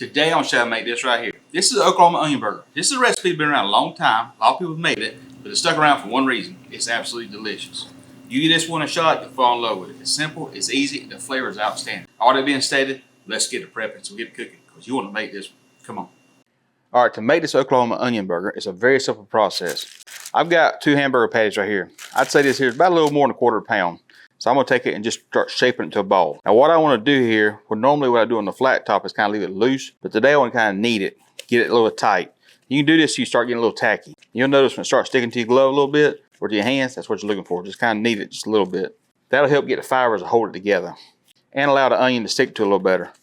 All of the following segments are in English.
Today I'm going to show you how to make this right here. This is an Oklahoma onion burger. This is a recipe that's been around a long time. A lot of people have made it, but it's stuck around for one reason. It's absolutely delicious. You give this one a shot, you'll fall in love with it. It's simple, it's easy, and the flavor is outstanding. All that being stated, let's get to prepping. So get to cooking because you want to make this one. Come on. All right, to make this Oklahoma onion burger, it's a very simple process. I've got 2 hamburger patties right here. I'd say this here is about a little more than a quarter pound. So I'm gonna take it and just start shaping it to a ball. Now what I wanna do here, normally what I do on the flat top is kind of leave it loose, but today I wanna kind of knead it, get it a little tight. You can do this so you start getting a little tacky. You'll notice when it starts sticking to your glove a little bit, or to your hands, that's what you're looking for. Just kind of knead it just a little bit. That'll help get the fibers to hold it together and allow the onion to stick to it a little better.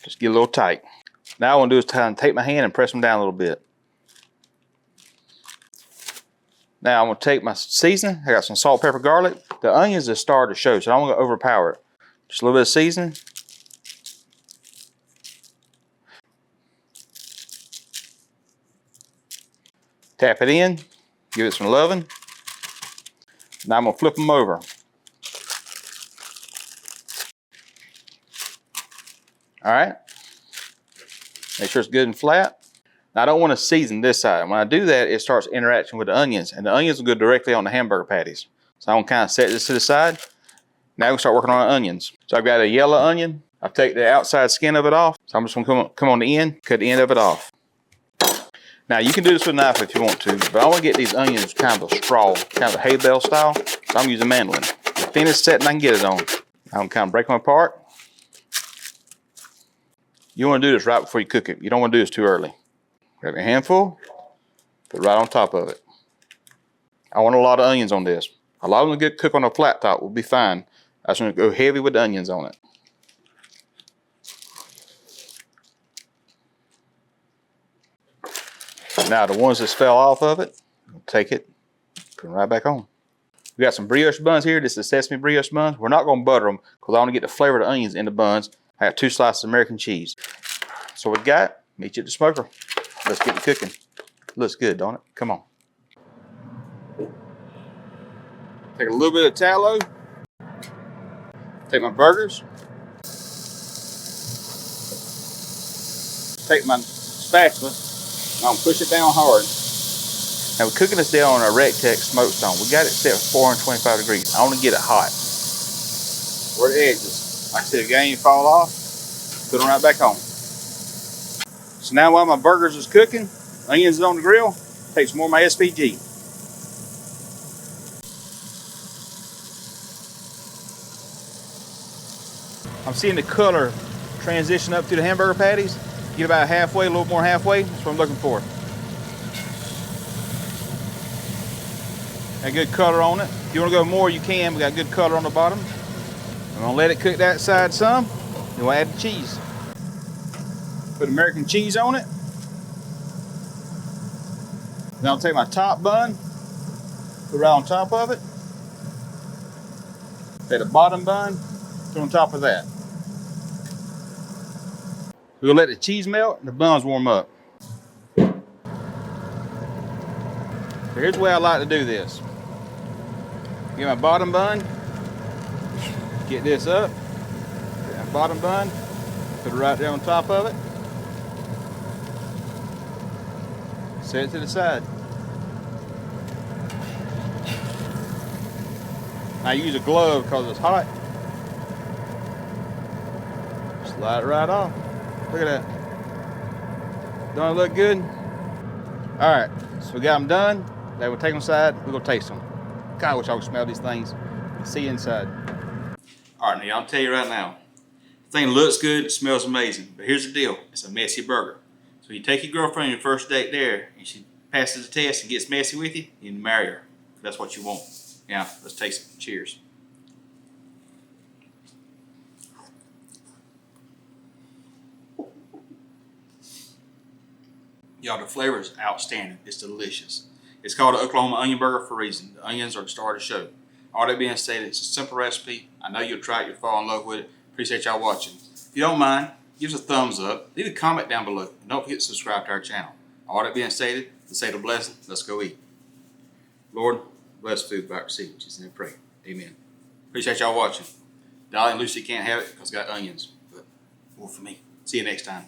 Just get a little tight. Now what I wanna do is kind of take my hand and press them down a little bit. Now I'm gonna take my seasoning. I got some salt, pepper, garlic. The onion is the star of the show, so I don't want to overpower it. Just a little bit of seasoning. Tap it in, give it some loving. Now I'm gonna flip them over. All right. Make sure it's good and flat. Now, I don't want to season this side. When I do that, it starts interacting with the onions, and the onions will go directly on the hamburger patties. So I'm gonna kind of set this to the side. Now we start working on our onions. So I've got a yellow onion. I've taken the outside skin of it off. So I'm just gonna come on the end, cut the end of it off. Now you can do this with a knife if you want to, but I want to get these onions kind of a straw, kind of a hay bale style. So I'm using mandolin. The thinnest setting I can get it on. I'm kind of break them apart. You want to do this right before you cook it. You don't want to do this too early. Grab a handful, put it right on top of it. I want a lot of onions on this. A lot of them get cooked on a flat top will be fine. I just want to go heavy with the onions on it. Now the ones that fell off of it, take it, put them right back on. We got some brioche buns here. This is sesame brioche buns. We're not going to butter them because I want to get the flavor of the onions in the buns. I got 2 slices of American cheese. So what we got, meet you at the smoker. Let's get to cooking. Looks good, don't it? Come on. Take a little bit of tallow. Take my burgers. Take my spatula. I'm gonna push it down hard. Now we're cooking this down on a Rectex smoke stone. We got it set for 425 degrees. I want to get it hot. Where the edges. Like I said, if you ain't fall off, put them right back on. So now while my burgers is cooking, onions is on the grill, take some more of my SPG. I'm seeing the color transition up to the hamburger patties. Get about halfway, a little more halfway. That's what I'm looking for. Got good color on it. If you want to go more, you can. We got good color on the bottom. I'm gonna let it cook that side some. Then we'll add the cheese. Put American cheese on it. Then I'll take my top bun, put it right on top of it. Take the bottom bun, put on top of that. We'll let the cheese melt and the buns warm up. So here's the way I like to do this. Get my bottom bun, get this up, get my bottom bun, put it right there on top of it. Set it to the side. I use a glove because it's hot. Slide it right off. Look at that. Don't it look good? All right, so we got them done. Now we'll take them aside. We're gonna taste them. God, I wish I could smell these things. See inside. All right, now I'll tell you right now. The thing looks good, it smells amazing, but here's the deal. It's a messy burger. So you take your girlfriend on your first date there, and she passes the test and gets messy with you, you can marry her. That's what you want. Now, let's taste it. Cheers. Y'all, the flavor is outstanding. It's delicious. It's called an Oklahoma onion burger for a reason. The onions are the star of the show. All that being said, it's a simple recipe. I know you'll try it, you'll fall in love with it. Appreciate y'all watching. If you don't mind, give us a thumbs up. Leave a comment down below. And don't forget to subscribe to our channel. All that being stated, let's say the blessing. Let's go eat. Lord, bless food by receipt, which is in pray. Amen. Appreciate y'all watching. Dolly and Lucy can't have it because it's got onions. But more for me. See you next time.